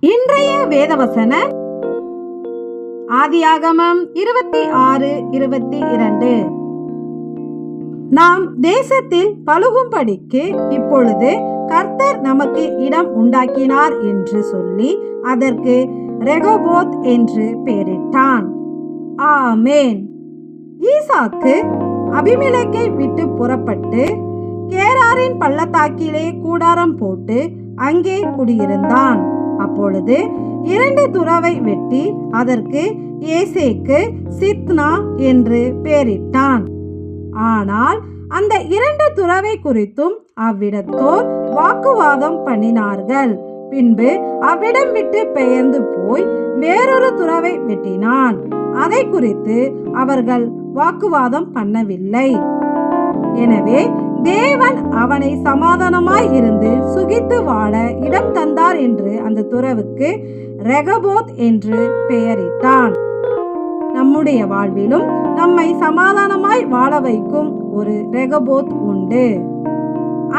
இன்றைய வேதவசன ஆதியாகமம் 26:22. நாம் தேசத்தில் பலுகும்படிக்கு இப்பொழுது கர்த்தர் நமக்கு இடம் உண்டாக்கினார் என்று சொல்லி அதற்கு ரெகோபோத் என்று பெயரிட்டான். ஆமேன். ஈசாக்கு அபிமெலேக்கை விட்டு புறப்பட்டு கேராரின் பள்ளத்தாக்கிலே கூடாரம் போட்டு அங்கே குடியிருந்தான். அப்பொழுது 2 துறவை வெட்டி அதற்கு ஏசேக்கு சித்னா என்று பெயரிட்டான். ஆனால் அந்த 2 துறவை குறித்தும் அவ்விடத்தோர் வாக்குவாதம் பண்ணினார்கள். பின்பு அவ்விடம் விட்டு பெயர்ந்து போய் வேறொரு துறவை வெட்டினான். அதை குறித்து அவர்கள் வாக்குவாதம் பண்ணவில்லை. எனவே தேவன் அவனை சமாதானமாய் இருந்து சுகித்து வாழ இடம் தந்தார் என்று அந்த துறவுக்கு ரெகோபோத் என்று பெயரிட்டான். நம்முடைய வாழ்விலும் நம்மை சமாதானமாய் வாழ வைக்கும் ஒரு ரெகோபோத் உண்டு.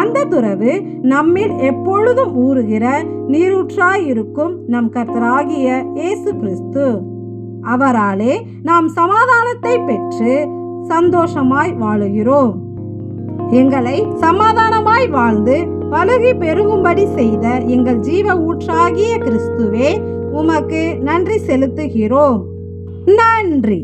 அந்த துறவு நம்மில் எப்பொழுதும் ஊறுகிற நீரூற்றாயிருக்கும் நம் கர்த்தராகிய இயேசு கிறிஸ்து. அவராலே நாம் சமாதானத்தை பெற்று சந்தோஷமாய் வாழுகிறோம். எங்களை சமாதானமாய் வாழ்ந்து பலுகி பெருகும்படி செய்த எங்கள் ஜீவ ஊற்றாகிய கிறிஸ்துவே, உமக்கு நன்றி செலுத்துகிறோம். நன்றி.